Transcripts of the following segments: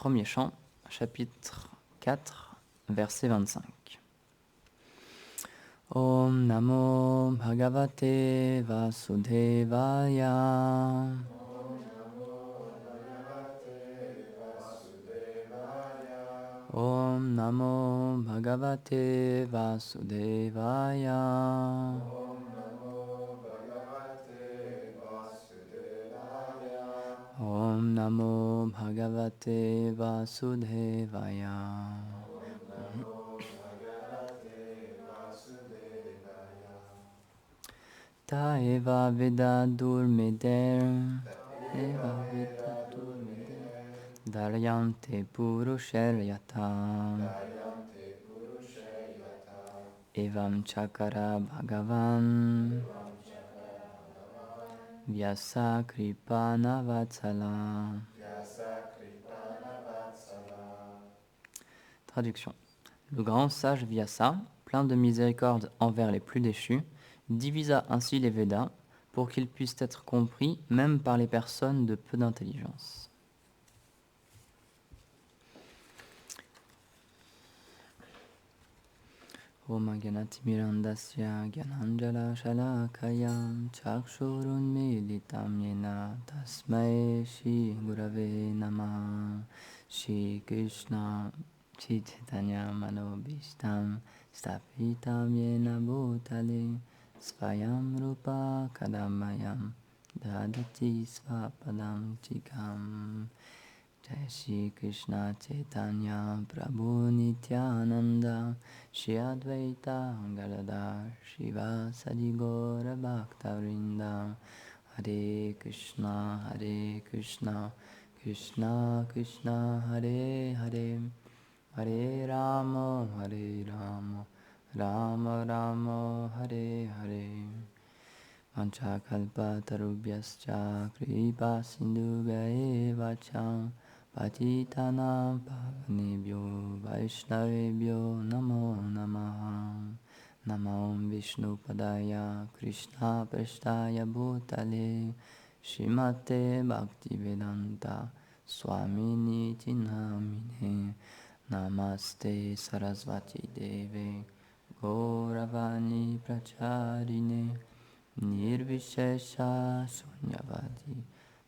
premier chant, chapitre 4, verset 25. Om Namo Bhagavate Vasudevaya. Om Namo Bhagavate Vasudevaya. Om Namo Bhagavate Vasudevaya. Ta eva vedadur meder. Eva vedadur meder. Daryante purusharyata. Evam chakara bhagavan. Vyasa kripana vatsala. Traduction. Le grand sage Vyasa, plein de miséricorde envers les plus déchus, divisa ainsi les Védas pour qu'ils puissent être compris même par les personnes de peu d'intelligence. Om Ganati Mirandasya Gyananjala Shalakayam Chakshurunmilitam Yena Tasmai Shri Gurave Namah. Shri Krishna Chaitanya Manobhishtam Stapitam Yena Bhutale Svayam Rupa Kadamayam Dadati Svapadam Chikam. Jai Shri Krishna Chaitanya Prabhu Nityananda Shri Advaita Gadadhar Shivasadi Gaura Bhaktavrinda. Hare Krishna Krishna Krishna Hare Hare Hare Rama Rama Rama Hare Hare. Vanchakalpatarubhyascha kripa sindhubhya eva cha patitanam pavanebhyo vaishnavebhyo namo namaha. Namo Vishnupadaya Krishna Prasthaya Bhutale Srimate Bhaktivedanta Swamini Tinamine. Namaste Sarasvati Deve Gauravani Pracharine Nirvishesha Sunyavadi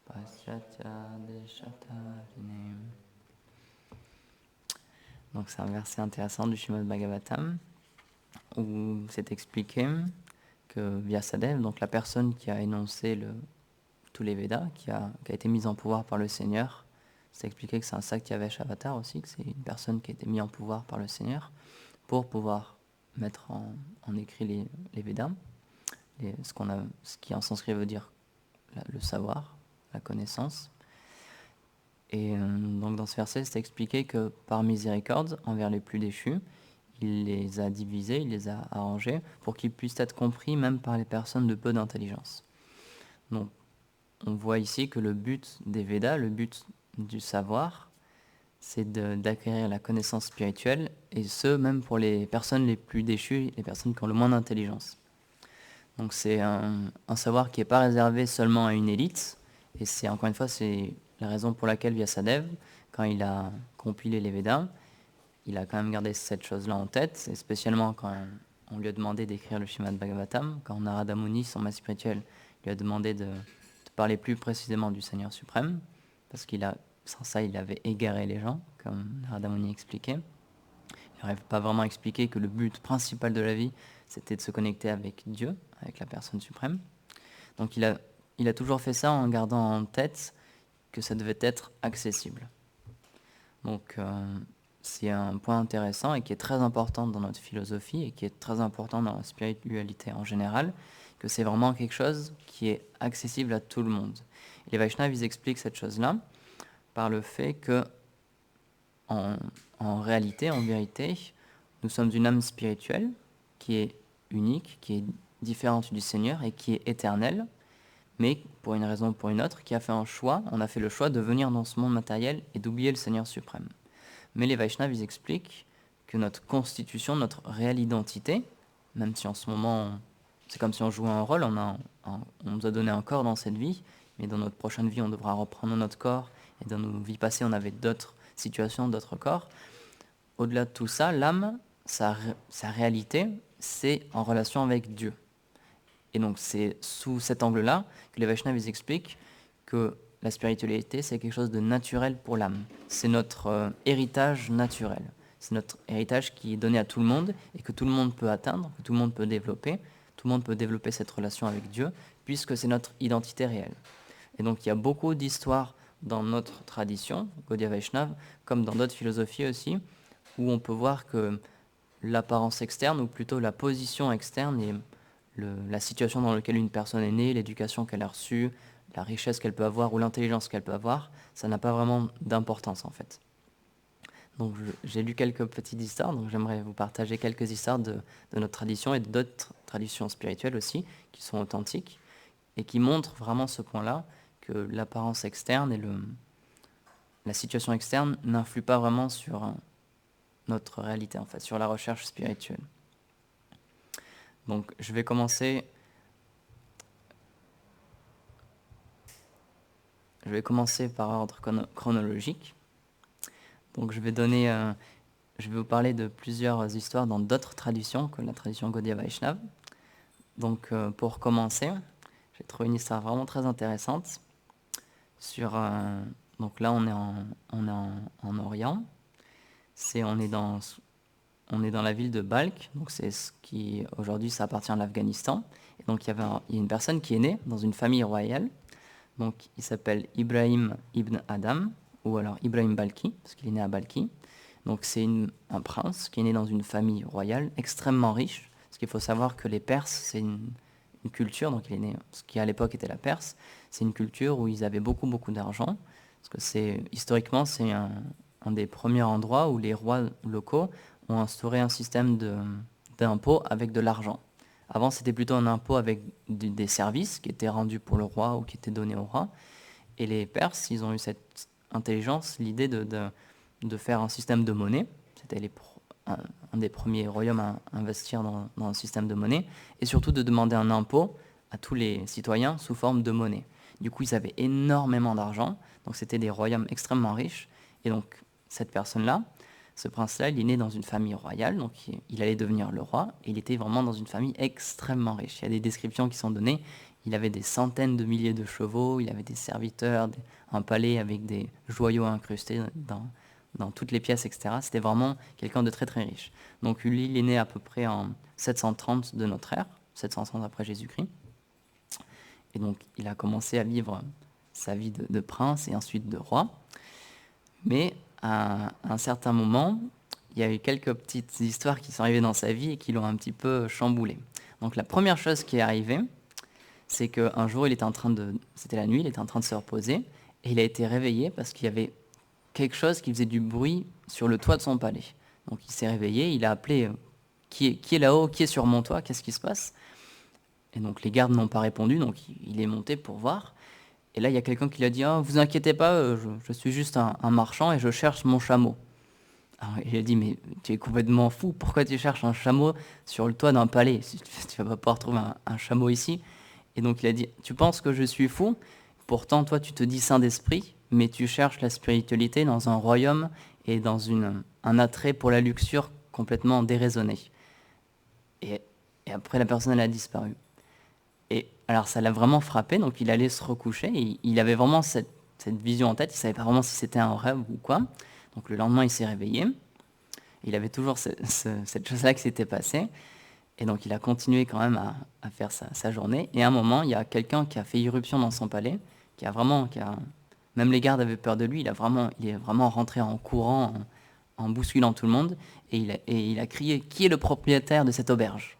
Paschatya Deshatarine. Donc c'est un verset intéressant du Srimad Bhagavatam où c'est expliqué que Vyasadeva, donc la personne qui a énoncé tous les Védas, qui a été mise en pouvoir par le Seigneur, c'est expliqué que c'est un Sakyavesh avatar aussi, que c'est une personne qui a été mise en pouvoir par le Seigneur pour pouvoir mettre en écrit les Védas. Ce qui en sanskrit veut dire le savoir, la connaissance. Et donc dans ce verset, c'est expliqué que par miséricorde envers les plus déchus, il les a divisés, il les a arrangés pour qu'ils puissent être compris même par les personnes de peu d'intelligence. Donc on voit ici que le but des Védas, le but du savoir, c'est d'acquérir la connaissance spirituelle, et ce même pour les personnes les plus déchues, les personnes qui ont le moins d'intelligence. Donc c'est un savoir qui n'est pas réservé seulement à une élite, et c'est encore une fois c'est la raison pour laquelle Vyasadeva, quand il a compilé les Védas, il a quand même gardé cette chose-là en tête, et spécialement quand on lui a demandé d'écrire le Srimad Bhagavatam, quand Narada Muni, son maître spirituel, lui a demandé de parler plus précisément du Seigneur suprême, parce sans ça il avait égaré les gens, comme Narada Muni expliquait. Il n'aurait pas vraiment expliqué que le but principal de la vie, c'était de se connecter avec Dieu, avec la personne suprême. Donc il a toujours fait ça en gardant en tête que ça devait être accessible. Donc c'est un point intéressant et qui est très important dans notre philosophie et qui est très important dans la spiritualité en général, que c'est vraiment quelque chose qui est accessible à tout le monde. Et les Vaishnavas, ils expliquent cette chose-là par le fait que en réalité, en vérité, nous sommes une âme spirituelle qui est unique, qui est différente du Seigneur et qui est éternelle, mais pour une raison ou pour une autre, qui a fait un choix, on a fait le choix de venir dans ce monde matériel et d'oublier le Seigneur suprême. Mais les Vaishnavas, ils expliquent que notre constitution, notre réelle identité, même si en ce moment, c'est comme si on jouait un rôle, on nous a donné un corps dans cette vie, mais dans notre prochaine vie, on devra reprendre notre corps, et dans nos vies passées, on avait d'autres situations, d'autres corps. Au-delà de tout ça, l'âme, sa réalité, c'est en relation avec Dieu. Et donc c'est sous cet angle-là que les Vaishnavas ils expliquent que la spiritualité, c'est quelque chose de naturel pour l'âme. C'est notre héritage naturel. C'est notre héritage qui est donné à tout le monde et que tout le monde peut atteindre, que tout le monde peut développer. Tout le monde peut développer cette relation avec Dieu puisque c'est notre identité réelle. Et donc il y a beaucoup d'histoires dans notre tradition, Gaudiya Vaishnava, comme dans d'autres philosophies aussi, où on peut voir que l'apparence externe, ou plutôt la position externe, et la situation dans laquelle une personne est née, l'éducation qu'elle a reçue, la richesse qu'elle peut avoir ou l'intelligence qu'elle peut avoir, ça n'a pas vraiment d'importance en fait. Donc j'ai lu quelques petites histoires, donc j'aimerais vous partager quelques histoires de notre tradition et d'autres traditions spirituelles aussi, qui sont authentiques, et qui montrent vraiment ce point-là, que l'apparence externe et la situation externe n'influent pas vraiment sur notre réalité, en fait, sur la recherche spirituelle. Donc je vais commencer par ordre chronologique. Donc je vais vous parler de plusieurs histoires dans d'autres traditions que la tradition Gaudiya Vaishnava. Donc pour commencer, j'ai trouvé une histoire vraiment très intéressante donc là on est en Orient. On est dans la ville de Balkh, donc c'est ce qui aujourd'hui ça appartient à l'Afghanistan. Et donc il y a une personne qui est née dans une famille royale. Donc il s'appelle Ibrahim ibn Adam, ou alors Ibrahim Balkhi, parce qu'il est né à Balkhi. Donc c'est un prince qui est né dans une famille royale extrêmement riche. Parce qu'il faut savoir que les Perses, c'est une culture, donc il est né, ce qui à l'époque était la Perse, c'est une culture où ils avaient beaucoup beaucoup d'argent. Parce que historiquement, c'est un des premiers endroits où les rois locaux ont instauré un système d'impôt avec de l'argent. Avant, c'était plutôt un impôt avec des services qui étaient rendus pour le roi ou qui étaient donnés au roi. Et les Perses, ils ont eu cette intelligence, l'idée de faire un système de monnaie. C'était un des premiers royaumes à investir dans un système de monnaie. Et surtout de demander un impôt à tous les citoyens sous forme de monnaie. Du coup, ils avaient énormément d'argent. Donc, c'était des royaumes extrêmement riches. Et donc, cette personne-là, ce prince-là, il est né dans une famille royale, donc il allait devenir le roi, et il était vraiment dans une famille extrêmement riche. Il y a des descriptions qui sont données, il avait des centaines de milliers de chevaux, il avait des serviteurs, un palais avec des joyaux incrustés dans toutes les pièces, etc. C'était vraiment quelqu'un de très très riche. Donc lui, il est né à peu près en 730 de notre ère, 730 après Jésus-Christ. Et donc il a commencé à vivre sa vie de prince et ensuite de roi. Mais à un certain moment, il y a eu quelques petites histoires qui sont arrivées dans sa vie et qui l'ont un petit peu chamboulé. Donc la première chose qui est arrivée, c'est qu'un jour, c'était la nuit, il était en train de se reposer, et il a été réveillé parce qu'il y avait quelque chose qui faisait du bruit sur le toit de son palais. Donc il s'est réveillé, il a appelé qui est là-haut, qui est sur mon toit, qu'est-ce qui se passe? Et donc les gardes n'ont pas répondu, donc il est monté pour voir. Et là, il y a quelqu'un qui lui a dit « vous inquiétez pas, je suis juste un marchand et je cherche mon chameau. » Alors, il a dit « mais tu es complètement fou, pourquoi tu cherches un chameau sur le toit d'un palais? Tu vas pas pouvoir trouver un chameau ici. » Et donc il a dit « tu penses que je suis fou? Pourtant, toi, tu te dis saint d'esprit, mais tu cherches la spiritualité dans un royaume et dans un attrait pour la luxure complètement déraisonné. » Et après, la personne, elle a disparu. Et alors ça l'a vraiment frappé, donc il allait se recoucher, et il avait vraiment cette vision en tête, il ne savait pas vraiment si c'était un rêve ou quoi. Donc le lendemain, il s'est réveillé, il avait toujours cette chose-là qui s'était passée, et donc il a continué quand même à faire sa journée. Et à un moment, il y a quelqu'un qui a fait irruption dans son palais, même les gardes avaient peur de lui, il est vraiment rentré en courant, en bousculant tout le monde, et il a crié « Qui est le propriétaire de cette auberge ?»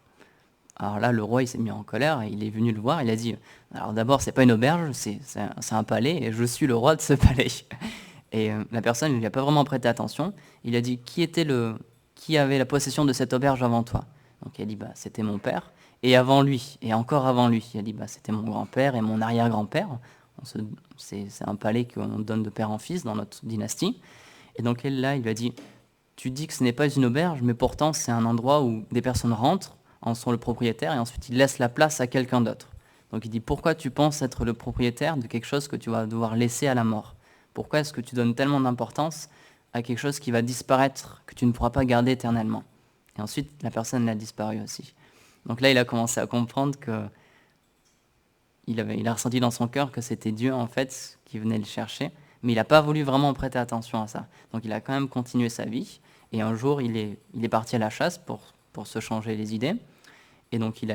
Alors là, le roi, il s'est mis en colère, et il est venu le voir, il a dit « Alors d'abord, c'est pas une auberge, c'est un palais, et je suis le roi de ce palais. » Et la personne ne lui a pas vraiment prêté attention. Il a dit « Qui avait la possession de cette auberge avant toi ?» Donc il a dit « C'était mon père. » Et avant lui, et encore avant lui, il a dit « C'était mon grand-père et mon arrière-grand-père. » C'est un palais qu'on donne de père en fils dans notre dynastie. Et donc là, il lui a dit « Tu dis que ce n'est pas une auberge, mais pourtant c'est un endroit où des personnes rentrent, en sont le propriétaire, et ensuite il laisse la place à quelqu'un d'autre. Donc il dit, pourquoi tu penses être le propriétaire de quelque chose que tu vas devoir laisser à la mort? Pourquoi est-ce que tu donnes tellement d'importance à quelque chose qui va disparaître, que tu ne pourras pas garder éternellement. Et ensuite, la personne a disparu aussi. Donc là, il a commencé à comprendre que il a ressenti dans son cœur que c'était Dieu, en fait, qui venait le chercher, mais il n'a pas voulu vraiment prêter attention à ça. Donc il a quand même continué sa vie, et un jour, il est parti à la chasse pour se changer les idées, et donc il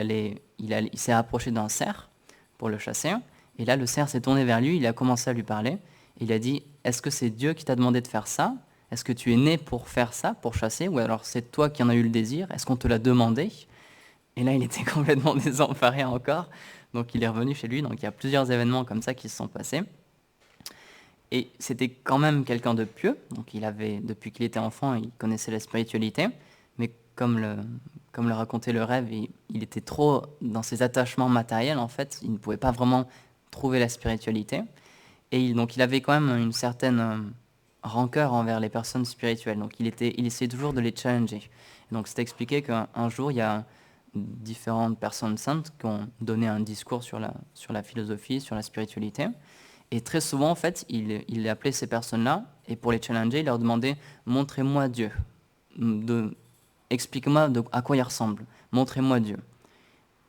s'est approché d'un cerf pour le chasser, et là, le cerf s'est tourné vers lui, il a commencé à lui parler, et il a dit, est-ce que c'est Dieu qui t'a demandé de faire ça? Est-ce que tu es né pour faire ça, pour chasser, ou alors c'est toi qui en as eu le désir? Est-ce qu'on te l'a demandé? Et là, il était complètement désemparé encore. Donc, il est revenu chez lui. Donc, il y a plusieurs événements comme ça qui se sont passés. Et c'était quand même quelqu'un de pieux. Donc, depuis qu'il était enfant, il connaissait la spiritualité. Mais comme le racontait le rêve, il était trop dans ses attachements matériels, en fait. Il ne pouvait pas vraiment trouver la spiritualité. Et donc, il avait quand même une certaine rancœur envers les personnes spirituelles. Donc, il essayait toujours de les challenger. Et donc, c'est expliqué qu'un jour, il y a différentes personnes saintes qui ont donné un discours sur la philosophie, sur la spiritualité. Et très souvent, en fait, il appelait ces personnes-là, et pour les challenger, il leur demandait « Montrez-moi Dieu. Expliquez-moi à quoi il ressemble. Montrez-moi Dieu. »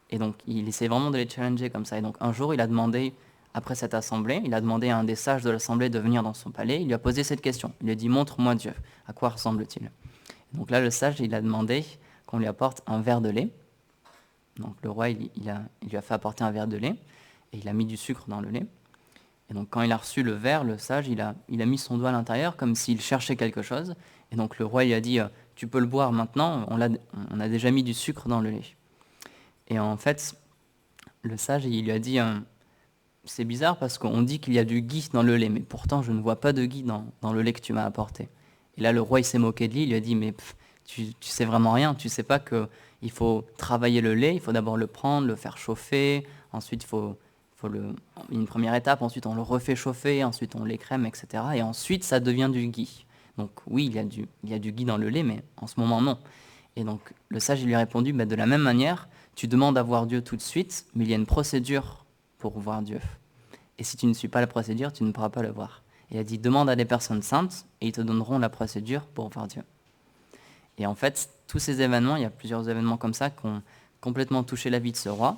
Et donc, il essayait vraiment de les challenger comme ça. Et donc, un jour, il a demandé, après cette assemblée, il a demandé à un des sages de l'assemblée de venir dans son palais. Il lui a posé cette question. Il lui a dit « Montre-moi Dieu. À quoi ressemble-t-il » Donc là, le sage, il a demandé qu'on lui apporte un verre de lait. Donc le roi, il lui a fait apporter un verre de lait, et il a mis du sucre dans le lait. Et donc quand il a reçu le verre, le sage, il a mis son doigt à l'intérieur comme s'il cherchait quelque chose. Et donc le roi, il a dit, tu peux le boire maintenant, on a déjà mis du sucre dans le lait. Et en fait, le sage, il lui a dit, c'est bizarre parce qu'on dit qu'il y a du ghee dans le lait, mais pourtant je ne vois pas de ghee dans le lait que tu m'as apporté. Et là, le roi, il s'est moqué de lui, il lui a dit, mais tu sais vraiment rien, tu sais pas qu'il faut travailler le lait, il faut d'abord le prendre, le faire chauffer, ensuite une première étape, ensuite on le refait chauffer, ensuite on l'écrème, etc. Et ensuite ça devient du ghee. Donc oui, il y a du ghee dans le lait, mais en ce moment non. Et donc le sage, il lui a répondu, de la même manière, tu demandes à voir Dieu tout de suite, mais il y a une procédure pour voir Dieu. Et si tu ne suis pas la procédure, tu ne pourras pas le voir. Et il a dit, demande à des personnes saintes, et ils te donneront la procédure pour voir Dieu. Et en fait, tous ces événements, il y a plusieurs événements comme ça qui ont complètement touché la vie de ce roi.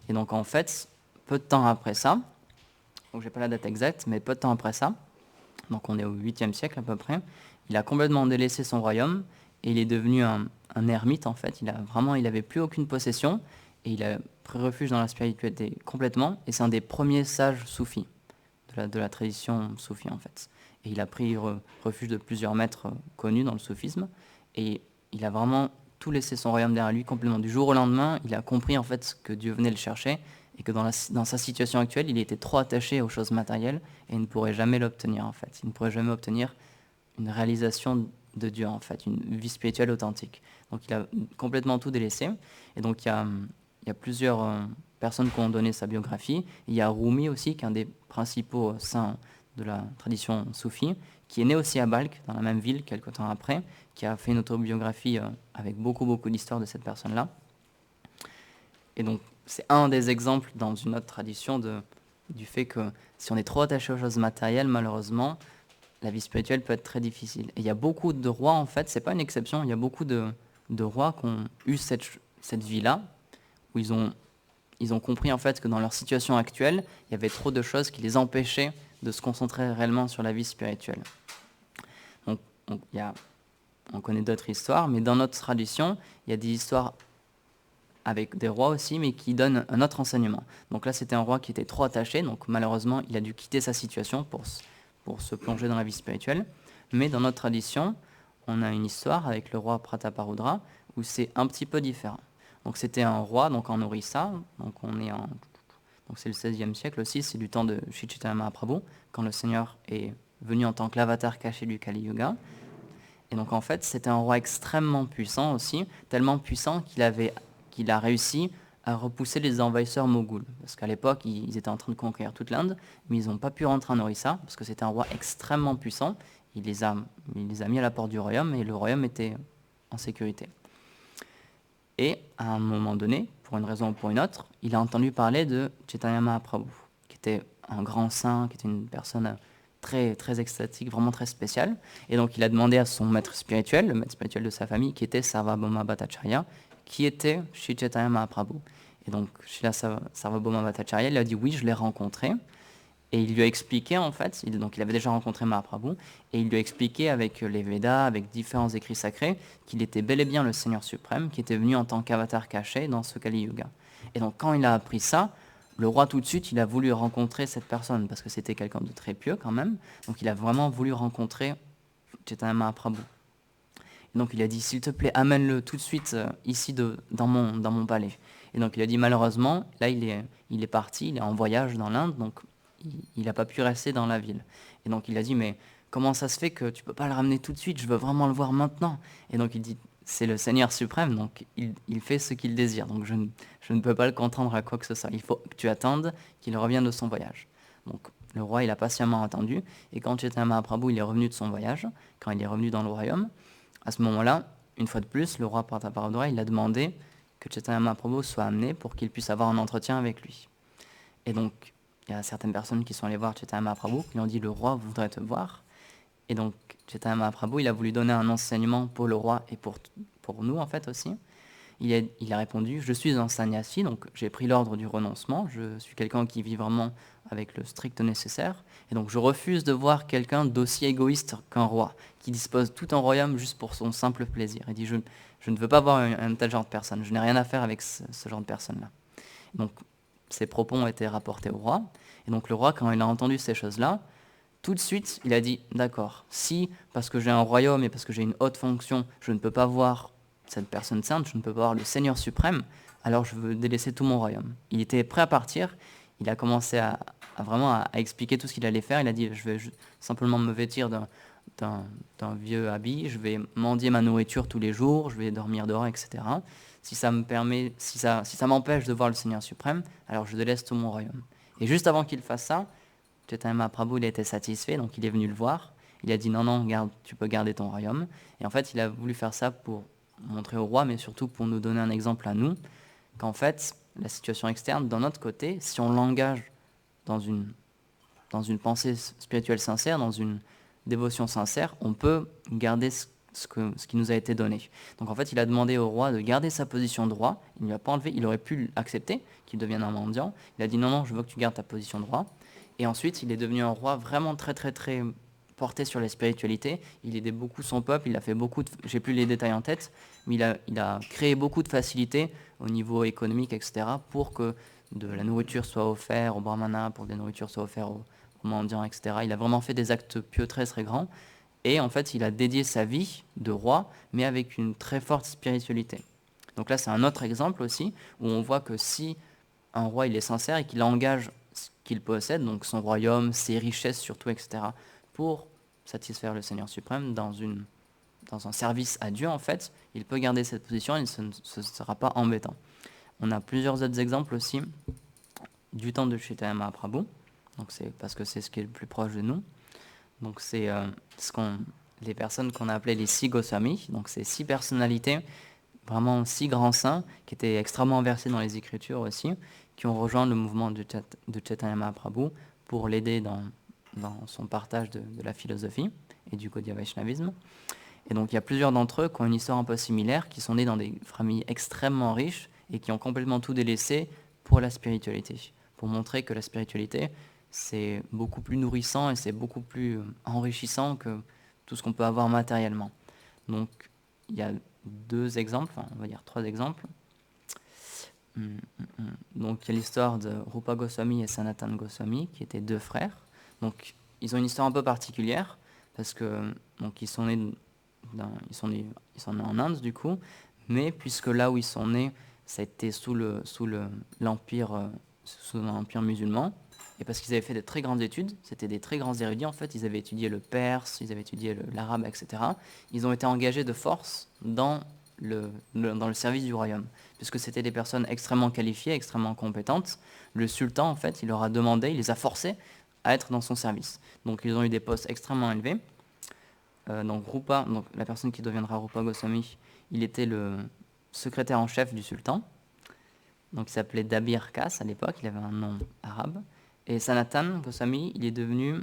Et donc en fait, peu de temps après ça, donc j'ai pas la date exacte, mais peu de temps après ça, donc on est au 8e siècle à peu près, il a complètement délaissé son royaume et il est devenu un ermite en fait. Il avait plus aucune possession et il a pris refuge dans la spiritualité complètement. Et c'est un des premiers sages soufis de la tradition soufie en fait. Et il a pris refuge de plusieurs maîtres connus dans le soufisme. Et il a vraiment tout laissé son royaume derrière lui complètement. Du jour au lendemain, il a compris en fait que Dieu venait le chercher et que dans sa situation actuelle, il était trop attaché aux choses matérielles et il ne pourrait jamais l'obtenir en fait. Il ne pourrait jamais obtenir une réalisation de Dieu en fait, une vie spirituelle authentique. Donc il a complètement tout délaissé. Et donc il y a plusieurs personnes qui ont donné sa biographie. Il y a Rumi aussi, qui est un des principaux saints de la tradition soufie, qui est né aussi à Balkh, dans la même ville, quelques temps après, qui a fait une autobiographie avec beaucoup, beaucoup d'histoires de cette personne-là. Et donc, c'est un des exemples dans une autre tradition du fait que si on est trop attaché aux choses matérielles, malheureusement, la vie spirituelle peut être très difficile. Et il y a beaucoup de rois, en fait, c'est pas une exception, il y a beaucoup de rois qui ont eu cette vie-là, où ils ont compris en fait que dans leur situation actuelle, il y avait trop de choses qui les empêchaient de se concentrer réellement sur la vie spirituelle. Donc, on connaît d'autres histoires, mais dans notre tradition, il y a des histoires avec des rois aussi, mais qui donnent un autre enseignement. Donc là, c'était un roi qui était trop attaché, donc malheureusement, il a dû quitter sa situation pour se plonger dans la vie spirituelle. Mais dans notre tradition, on a une histoire avec le roi Prataparudra, où c'est un petit peu différent. Donc c'était un roi donc en Orissa, donc c'est le XVIe siècle aussi, c'est du temps de Sri Chaitanya Mahaprabhu, quand le Seigneur est venu en tant qu'avatar caché du Kali Yuga. Et donc en fait, c'était un roi extrêmement puissant aussi, tellement puissant qu'il a réussi à repousser les envahisseurs moghuls. Parce qu'à l'époque, ils étaient en train de conquérir toute l'Inde, mais ils n'ont pas pu rentrer en Orissa, parce que c'était un roi extrêmement puissant. Il les a mis à la porte du royaume, et le royaume était en sécurité. Et à un moment donné, pour une raison ou pour une autre, il a entendu parler de Chaitanya Mahaprabhu, qui était un grand saint, qui était une personne très, très extatique, vraiment très spécial. Et donc il a demandé à son maître spirituel, le maître spirituel de sa famille, qui était Sarvabhauma Bhattacharya, qui était Sri Chaitanya Mahaprabhu. Et donc Srila Sarvabhauma Bhattacharya, il a dit oui, je l'ai rencontré. Et il lui a expliqué, en fait, donc il avait déjà rencontré Mahaprabhu, et il lui a expliqué avec les Védas, avec différents écrits sacrés, qu'il était bel et bien le Seigneur suprême, qui était venu en tant qu'avatar caché dans ce Kali Yuga. Et donc quand il a appris ça, le roi tout de suite, il a voulu rencontrer cette personne, parce que c'était quelqu'un de très pieux quand même, donc il a vraiment voulu rencontrer Chaitanya Mahaprabhu. Et donc il a dit, s'il te plaît, amène-le tout de suite ici dans mon palais. Et donc il a dit, malheureusement, là il est parti, il est en voyage dans l'Inde, donc il n'a pas pu rester dans la ville. Et donc il a dit, mais comment ça se fait que tu ne peux pas le ramener tout de suite, je veux vraiment le voir maintenant. Et donc il dit, c'est le Seigneur suprême, donc il fait ce qu'il désire. Donc je ne peux pas le contraindre à quoi que ce soit. Il faut que tu attendes qu'il revienne de son voyage. Donc le roi, il a patiemment attendu. Et quand Chaitanya Mahaprabhu, il est revenu de son voyage, quand il est revenu dans le royaume, à ce moment-là, une fois de plus, le roi Prataparudra, il a demandé que Chaitanya Mahaprabhu soit amené pour qu'il puisse avoir un entretien avec lui. Et donc, il y a certaines personnes qui sont allées voir Chaitanya Mahaprabhu, qui lui ont dit « le roi voudrait te voir ». Et donc, Chaitanya Mahaprabhu, il a voulu donner un enseignement pour le roi et pour nous, en fait, aussi. Il a répondu « je suis un sannyasi, donc j'ai pris l'ordre du renoncement, je suis quelqu'un qui vit vraiment avec le strict nécessaire, et donc je refuse de voir quelqu'un d'aussi égoïste qu'un roi, qui dispose tout un royaume juste pour son simple plaisir. » Il dit « je ne veux pas voir un tel genre de personne, je n'ai rien à faire avec ce genre de personne-là. » Donc, ces propos ont été rapportés au roi, et donc le roi, quand il a entendu ces choses-là, tout de suite, il a dit « d'accord, si, parce que j'ai un royaume et parce que j'ai une haute fonction, je ne peux pas voir cette personne sainte, je ne peux pas voir le Seigneur suprême, alors je veux délaisser tout mon royaume. » Il était prêt à partir, il a commencé à expliquer tout ce qu'il allait faire. Il a dit « je vais simplement me vêtir d'un vieux habit, je vais mendier ma nourriture tous les jours, je vais dormir dehors, etc. Si ça m'empêche de voir le Seigneur suprême, alors je délaisse tout mon royaume. » Et juste avant qu'il fasse ça, Chaitanya Mahaprabhu, il a été satisfait, donc il est venu le voir. Il a dit non, tu peux garder ton royaume. Et en fait, il a voulu faire ça pour montrer au roi, mais surtout pour nous donner un exemple à nous, qu'en fait, la situation externe, d'un autre côté, si on l'engage dans une pensée spirituelle sincère, dans une dévotion sincère, on peut garder ce qui nous a été donné. Donc en fait, il a demandé au roi de garder sa position de roi. Il ne lui a pas enlevé, il aurait pu accepter qu'il devienne un mendiant. Il a dit non, je veux que tu gardes ta position de roi. Et ensuite, il est devenu un roi vraiment très, très, très porté sur la spiritualité. Il aidait beaucoup son peuple, il a fait beaucoup j'ai plus les détails en tête, mais il a créé beaucoup de facilités au niveau économique, etc., pour que de la nourriture soit offerte aux brahmanas, pour que de la nourriture soit offerte aux mendiants, etc. Il a vraiment fait des actes pieux très, très grands. Et en fait, il a dédié sa vie de roi, mais avec une très forte spiritualité. Donc là, c'est un autre exemple aussi, où on voit que si un roi il est sincère et qu'il engage ce qu'il possède, donc son royaume, ses richesses surtout, etc., pour satisfaire le Seigneur suprême dans un service à Dieu, en fait, il peut garder cette position et ce ne sera pas embêtant. On a plusieurs autres exemples aussi du temps de Chaitanya Mahaprabhu, donc c'est parce que c'est ce qui est le plus proche de nous. Donc c'est les personnes qu'on a appelées les 6 Goswamis, donc c'est 6 personnalités, vraiment 6 grands saints, qui étaient extrêmement versés dans les Écritures aussi, qui ont rejoint le mouvement de Chaitanya Mahaprabhu pour l'aider dans son partage de la philosophie et du Gaudiya Vaishnavisme. Et donc il y a plusieurs d'entre eux qui ont une histoire un peu similaire, qui sont nés dans des familles extrêmement riches et qui ont complètement tout délaissé pour la spiritualité, pour montrer que la spiritualité, c'est beaucoup plus nourrissant et c'est beaucoup plus enrichissant que tout ce qu'on peut avoir matériellement. Donc il y a 2 exemples, enfin, on va dire 3 exemples. Donc il y a l'histoire de Rupa Goswami et Sanatana Goswami, qui étaient 2 frères. Donc ils ont une histoire un peu particulière, parce que donc, ils sont nés en Inde du coup, mais puisque là où ils sont nés, ça a été sous l'empire musulman, et parce qu'ils avaient fait de très grandes études, c'était des très grands érudits en fait, ils avaient étudié le perse, ils avaient étudié l'arabe, etc. Ils ont été engagés de force dans le service du royaume, puisque c'était des personnes extrêmement qualifiées, extrêmement compétentes. Le sultan en fait, il leur a demandé, il les a forcés à être dans son service. Donc ils ont eu des postes extrêmement élevés. Donc la personne qui deviendra Rupa Goswami, il était le secrétaire en chef du sultan. Donc il s'appelait Dabir Kas à l'époque, il avait un nom arabe. Et Sanatana Goswami, il est devenu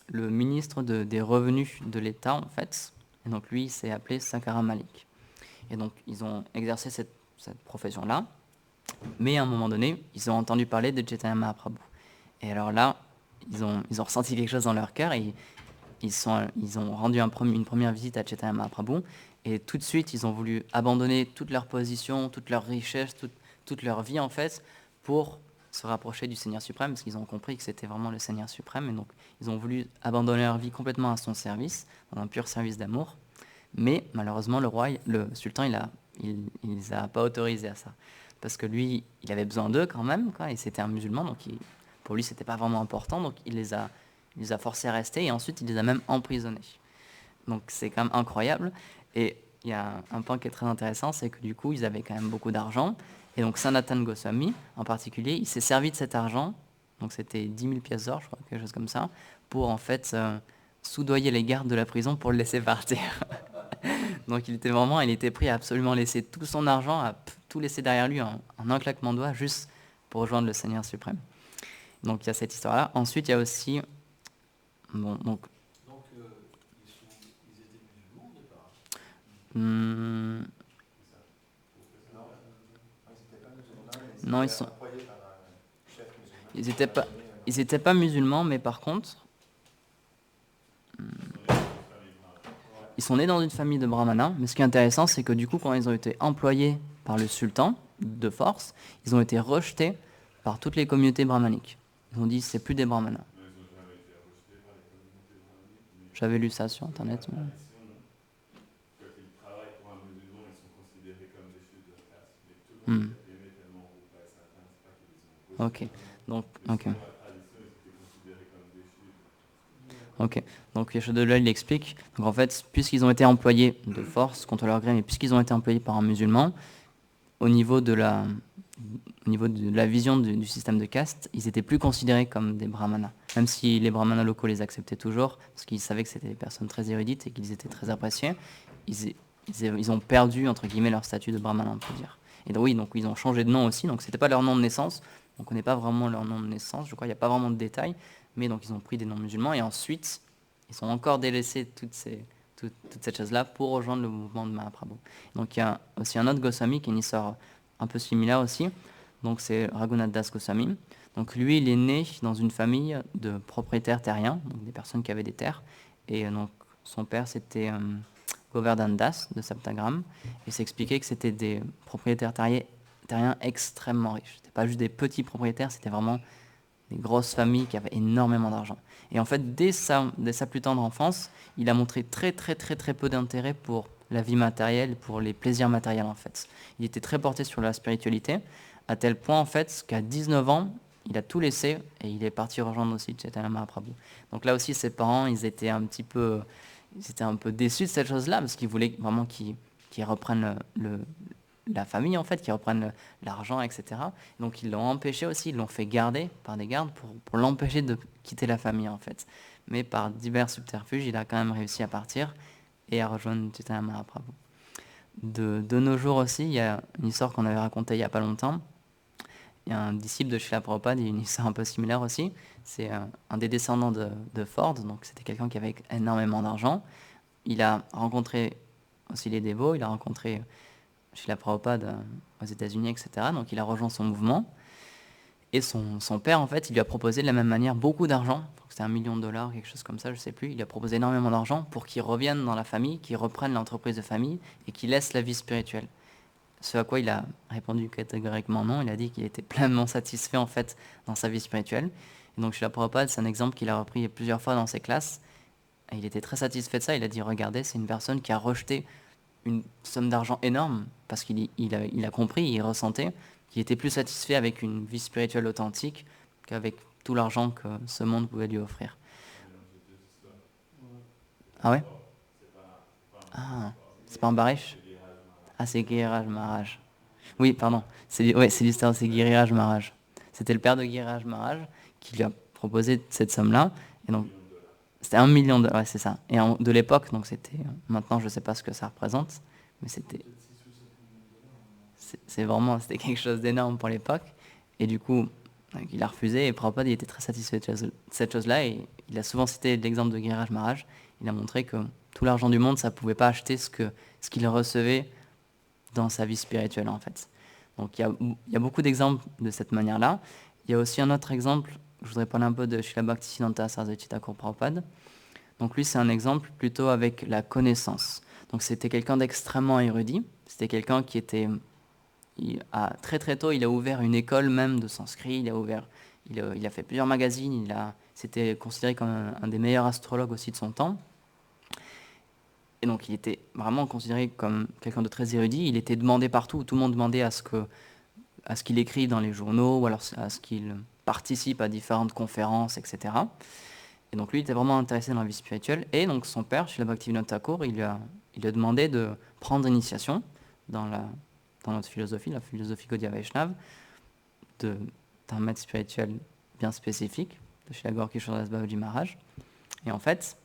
le ministre des revenus de l'État, en fait. Et donc lui, il s'est appelé Sankara Malik. Et donc, ils ont exercé cette profession-là. Mais à un moment donné, ils ont entendu parler de Chaitanya Mahaprabhu. Et alors là, ils ont ressenti quelque chose dans leur cœur et ils ont rendu une première visite à Chaitanya Mahaprabhu. Et tout de suite, ils ont voulu abandonner toute leur position, toute leur richesse, toute leur vie en fait, pour se rapprocher du Seigneur suprême, parce qu'ils ont compris que c'était vraiment le Seigneur suprême. Et donc, ils ont voulu abandonner leur vie complètement à son service, dans un pur service d'amour. Mais malheureusement, le sultan, il les a pas autorisés à ça. Parce que lui, il avait besoin d'eux quand même, quoi, et c'était un musulman, donc pour lui, c'était pas vraiment important, donc il les a forcés à rester, et ensuite, il les a même emprisonnés. Donc c'est quand même incroyable. Et il y a un point qui est très intéressant, c'est que du coup, ils avaient quand même beaucoup d'argent, et donc Sanatan Goswami, en particulier, il s'est servi de cet argent, donc c'était 10 000 pièces d'or, je crois, quelque chose comme ça, pour en fait soudoyer les gardes de la prison pour le laisser partir. Donc il était prêt à absolument laisser tout son argent, à tout laisser derrière lui en un claquement de doigts, juste pour rejoindre le Seigneur suprême. Donc il y a cette histoire-là. Ensuite, il y a aussi... Bon, donc... Ils étaient musulmans au départ. hmm, non, ils étaient pas musulmans, mais par contre, ils sont nés dans une famille de brahmanas. Mais ce qui est intéressant, c'est que du coup, quand ils ont été employés par le sultan de force, ils ont été rejetés par toutes les communautés brahmaniques. Ils ont dit, c'est plus des brahmanas. J'avais lu ça sur internet. Mais... Hmm. Ok. Donc, ok. Ok. Donc Yashodollah, il explique. Donc en fait, puisqu'ils ont été employés de force contre leur gré, mais puisqu'ils ont été employés par un musulman, au niveau de la vision du système de caste, ils étaient plus considérés comme des brahmanas. Même si les brahmanas locaux les acceptaient toujours, parce qu'ils savaient que c'était des personnes très érudites et qu'ils étaient très appréciés, ils ont perdu, entre guillemets, leur statut de brahmana, on peut dire. Et donc ils ont changé de nom aussi, donc c'était pas leur nom de naissance, on ne connaît pas vraiment leur nom de naissance, je crois, il n'y a pas vraiment de détails, mais donc ils ont pris des noms musulmans, et ensuite, ils ont encore délaissé toute cette chose-là pour rejoindre le mouvement de Mahaprabhu. Donc il y a aussi un autre Goswami qui est une histoire un peu similaire aussi, donc c'est Raghunath Das Goswami. Donc lui, il est né dans une famille de propriétaires terriens, donc des personnes qui avaient des terres, et donc son père c'était Govardhan Das de Saptagram, et s'expliquait que c'était des propriétaires terriens extrêmement riches. C'était pas juste des petits propriétaires, c'était vraiment des grosses familles qui avaient énormément d'argent. Et en fait, dès sa plus tendre enfance, il a montré très très très très peu d'intérêt pour la vie matérielle, pour les plaisirs matériels en fait. Il était très porté sur la spiritualité, à tel point en fait qu'à 19 ans, il a tout laissé et il est parti rejoindre aussi Chaitanya Mahaprabhu. Donc là aussi, ses parents, ils étaient un peu déçus de cette chose-là, parce qu'ils voulaient vraiment qu'ils reprennent la famille en fait, qu'ils reprennent l'argent, etc. Donc ils l'ont empêché aussi, ils l'ont fait garder par des gardes pour l'empêcher de quitter la famille en fait. Mais par divers subterfuges, il a quand même réussi à partir et à rejoindre Chaitanya Mahaprabhu. De nos jours aussi, il y a une histoire qu'on avait racontée il n'y a pas longtemps. Il y a un disciple de Srila Prabhupada, il y a une histoire un peu similaire aussi. C'est un des descendants de Ford, donc c'était quelqu'un qui avait énormément d'argent. Il a rencontré aussi les dévots, il a rencontré Srila Prabhupada aux États-Unis, etc. Donc il a rejoint son mouvement. Et son père, en fait, il lui a proposé de la même manière beaucoup d'argent. C'était $1 million, quelque chose comme ça, je ne sais plus. Il lui a proposé énormément d'argent pour qu'il revienne dans la famille, qu'il reprenne l'entreprise de famille et qu'il laisse la vie spirituelle. Ce à quoi il a répondu catégoriquement non. Il a dit qu'il était pleinement satisfait en fait dans sa vie spirituelle. Et donc Srila Prabhupada, c'est un exemple qu'il a repris plusieurs fois dans ses classes. Et il était très satisfait de ça. Il a dit, regardez, c'est une personne qui a rejeté une somme d'argent énorme parce qu'il a compris, il ressentait qu'il était plus satisfait avec une vie spirituelle authentique qu'avec tout l'argent que ce monde pouvait lui offrir. Ah ouais? Ah, c'est pas un Barish? Ah, c'est Giriraj Maharaj. Oui, pardon. C'est l'histoire, c'est Giriraj Maharaj. C'était le père de Giriraj Maharaj qui lui a proposé cette somme-là. Et donc, c'était $1 million. Ouais, c'est ça. Et de l'époque, donc c'était. Maintenant, je ne sais pas ce que ça représente, mais c'était vraiment, c'était quelque chose d'énorme pour l'époque. Et du coup, Donc, il a refusé et Prabhupada il était très satisfait de cette chose-là et il a souvent cité l'exemple de Giriraj Maharaj. Il a montré que tout l'argent du monde, ça ne pouvait pas acheter ce qu'il recevait dans sa vie spirituelle en fait. Donc il y a beaucoup d'exemples de cette manière-là. Il y a aussi un autre exemple, je voudrais parler un peu de Srila Bhaktisiddhanta Saraswati Thakur Prabhupada. Donc lui c'est un exemple plutôt avec la connaissance. Donc c'était quelqu'un d'extrêmement érudit, c'était quelqu'un qui était, très très tôt il a ouvert une école même de sanskrit, il a fait plusieurs magazines, c'était considéré comme un des meilleurs astrologues aussi de son temps. Et donc il était vraiment considéré comme quelqu'un de très érudit. Il était demandé partout. Tout le monde demandait à ce qu'il écrive dans les journaux ou alors à ce qu'il participe à différentes conférences, etc. Et donc lui, il était vraiment intéressé dans la vie spirituelle. Et donc son père, Srila Bhaktivinoda Thakur, il lui a demandé de prendre initiation dans notre philosophie, la philosophie Gaudiya Vaishnava, d'un maître spirituel bien spécifique, de Srila Gaur Kishore Das Babaji Maharaj. Et en fait,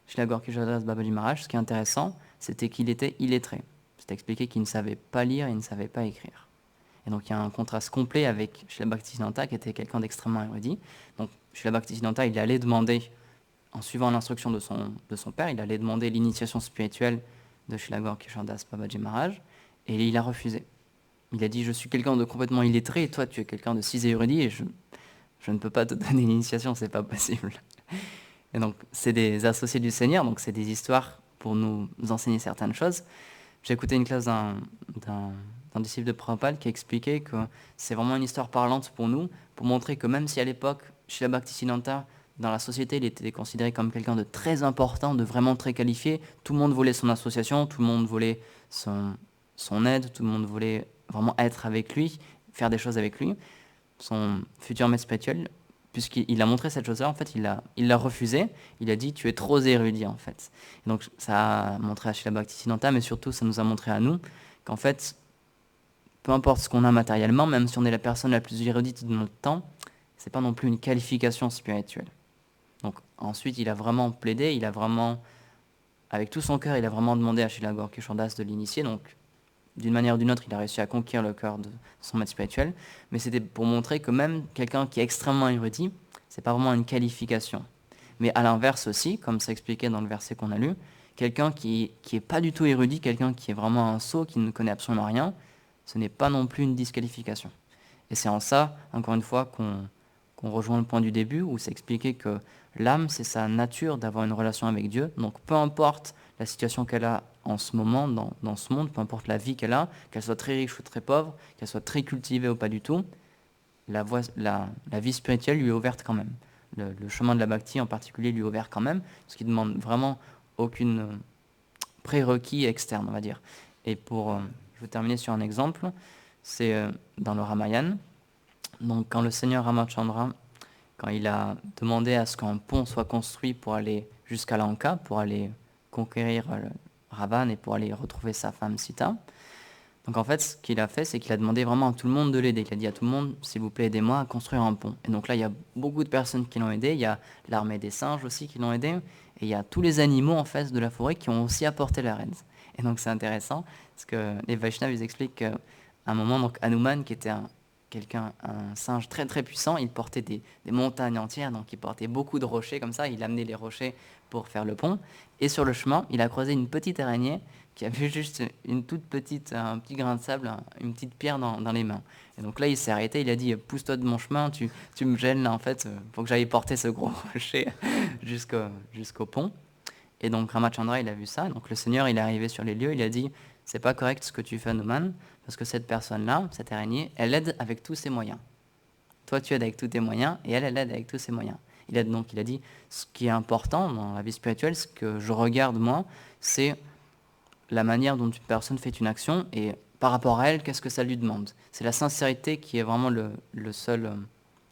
Srila Gaur Kishore Das Babaji Maharaj, ce qui est intéressant, c'était qu'il était illettré. C'est expliqué qu'il ne savait pas lire et il ne savait pas écrire. Et donc il y a un contraste complet avec Srila Bhaktisiddhanta qui était quelqu'un d'extrêmement érudit. Donc Srila Bhaktisiddhanta, il allait demander, en suivant l'instruction de son père, il allait demander l'initiation spirituelle de Srila Gaur Kishore Das Babaji Maharaj et il a refusé. Il a dit « Je suis quelqu'un de complètement illettré et toi tu es quelqu'un de si érudit et je ne peux pas te donner l'initiation, c'est pas possible. » Et donc c'est des associés du Seigneur, donc c'est des histoires pour nous enseigner certaines choses. J'ai écouté une classe d'un disciple de Prabhupada qui expliquait que c'est vraiment une histoire parlante pour nous, pour montrer que même si à l'époque, Srila Bhaktisiddhanta, dans la société, il était considéré comme quelqu'un de très important, de vraiment très qualifié, tout le monde voulait son association, tout le monde voulait son aide, tout le monde voulait vraiment être avec lui, faire des choses avec lui. Son futur maître spirituel, puisqu'il a montré cette chose-là, en fait, il l'a refusé. Il a dit « tu es trop érudit », en fait. Et donc, ça a montré à Srila Bhaktisiddhanta, mais surtout, ça nous a montré à nous qu'en fait, peu importe ce qu'on a matériellement, même si on est la personne la plus érudite de notre temps, c'est pas non plus une qualification spirituelle. Donc, ensuite, il a vraiment plaidé, avec tout son cœur, il a vraiment demandé à Srila Gaur Kishore Das de l'initier. Donc, d'une manière ou d'une autre, il a réussi à conquérir le cœur de son maître spirituel, mais c'était pour montrer que même quelqu'un qui est extrêmement érudit, c'est pas vraiment une qualification. Mais à l'inverse aussi, comme ça expliqué dans le verset qu'on a lu, quelqu'un qui est pas du tout érudit, quelqu'un qui est vraiment un sot, qui ne connaît absolument rien, ce n'est pas non plus une disqualification. Et c'est en ça, encore une fois, qu'on rejoint le point du début, où c'est expliqué que l'âme, c'est sa nature d'avoir une relation avec Dieu. Donc peu importe la situation qu'elle a en ce moment, dans ce monde, peu importe la vie qu'elle a, qu'elle soit très riche ou très pauvre, qu'elle soit très cultivée ou pas du tout, la vie spirituelle lui est ouverte quand même. Le chemin de la bhakti en particulier lui est ouvert quand même, parce qu'il ne demande vraiment aucune prérequis externe, on va dire. Et je vais terminer sur un exemple, c'est dans le Ramayana. Donc quand le Seigneur Ramachandra, quand il a demandé à ce qu'un pont soit construit pour aller jusqu'à Lanka, pour aller conquérir Ravan et pour aller retrouver sa femme Sita. Donc en fait, ce qu'il a fait, c'est qu'il a demandé vraiment à tout le monde de l'aider. Il a dit à tout le monde, s'il vous plaît, aidez-moi à construire un pont. Et donc là, il y a beaucoup de personnes qui l'ont aidé. Il y a l'armée des singes aussi qui l'ont aidé. Et il y a tous les animaux en fait de la forêt qui ont aussi apporté leur aide. Et donc c'est intéressant, parce que les Vaishnavas, ils expliquent qu'à un moment, donc Hanuman, qui était un singe très très puissant, il portait des montagnes entières, donc il portait beaucoup de rochers comme ça, il amenait les rochers pour faire le pont, et sur le chemin, il a croisé une petite araignée qui avait juste un petit grain de sable, une petite pierre dans les mains. Et donc là, il s'est arrêté, il a dit « Pousse-toi de mon chemin, tu me gênes là en fait, faut que j'aille porter ce gros rocher jusqu'au pont. » Et donc Ramachandra, il a vu ça, donc le Seigneur, il est arrivé sur les lieux, il a dit « C'est pas correct ce que tu fais, Hanuman, parce que cette personne-là, cette araignée, elle aide avec tous ses moyens. Toi, tu aides avec tous tes moyens, et elle aide avec tous ses moyens. » Il a dit, ce qui est important dans la vie spirituelle, ce que je regarde moi, c'est la manière dont une personne fait une action, et par rapport à elle, qu'est-ce que ça lui demande. C'est la sincérité qui est vraiment la seule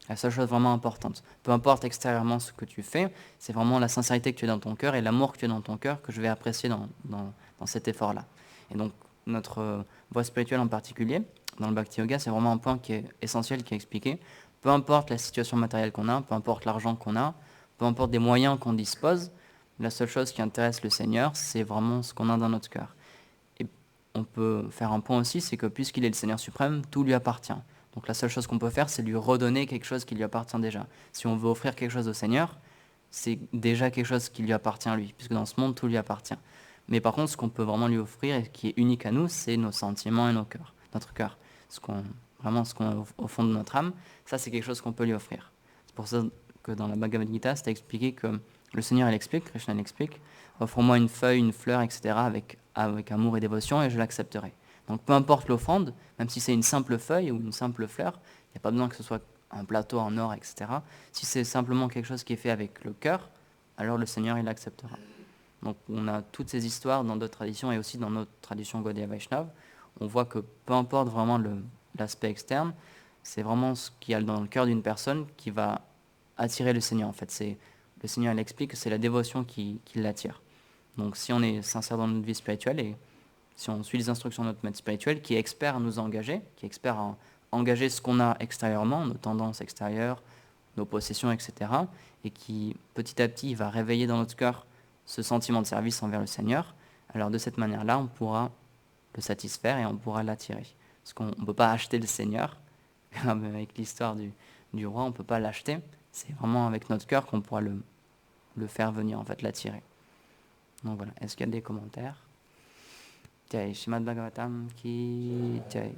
chose vraiment importante. Peu importe extérieurement ce que tu fais, c'est vraiment la sincérité que tu as dans ton cœur et l'amour que tu as dans ton cœur que je vais apprécier dans cet effort-là. Et donc, notre voie spirituelle en particulier, dans le Bhakti Yoga, c'est vraiment un point qui est essentiel, qui est expliqué. Peu importe la situation matérielle qu'on a, peu importe l'argent qu'on a, peu importe des moyens qu'on dispose, la seule chose qui intéresse le Seigneur, c'est vraiment ce qu'on a dans notre cœur. Et on peut faire un point aussi, c'est que puisqu'il est le Seigneur suprême, tout lui appartient. Donc la seule chose qu'on peut faire, c'est lui redonner quelque chose qui lui appartient déjà. Si on veut offrir quelque chose au Seigneur, c'est déjà quelque chose qui lui appartient à lui, puisque dans ce monde, tout lui appartient. Mais par contre, ce qu'on peut vraiment lui offrir et qui est unique à nous, c'est nos sentiments et notre cœur. Vraiment ce qu'on a au fond de notre âme, ça c'est quelque chose qu'on peut lui offrir. C'est pour ça que dans la Bhagavad Gita, c'est expliqué que le Seigneur, il explique, Krishna l'explique, offre-moi une feuille, une fleur, etc. avec amour et dévotion et je l'accepterai. Donc peu importe l'offrande, même si c'est une simple feuille ou une simple fleur, il n'y a pas besoin que ce soit un plateau en or, etc. Si c'est simplement quelque chose qui est fait avec le cœur, alors le Seigneur, il acceptera. Donc on a toutes ces histoires dans d'autres traditions et aussi dans notre tradition Gaudiya Vaishnava. On voit que peu importe vraiment l'aspect externe, c'est vraiment ce qu'il y a dans le cœur d'une personne qui va attirer le Seigneur. En fait, le Seigneur, il explique que c'est la dévotion qui l'attire. Donc si on est sincère dans notre vie spirituelle et si on suit les instructions de notre maître spirituel, qui est expert à nous engager, qui est expert à engager ce qu'on a extérieurement, nos tendances extérieures, nos possessions, etc., et qui petit à petit va réveiller dans notre cœur ce sentiment de service envers le Seigneur, alors de cette manière-là, on pourra le satisfaire et on pourra l'attirer. Parce qu'on ne peut pas acheter le Seigneur, comme avec l'histoire du roi, on ne peut pas l'acheter. C'est vraiment avec notre cœur qu'on pourra le faire venir, en fait, l'attirer. Donc voilà, est-ce qu'il y a des commentaires? Jai Srimad Bhagavatam ki Jai.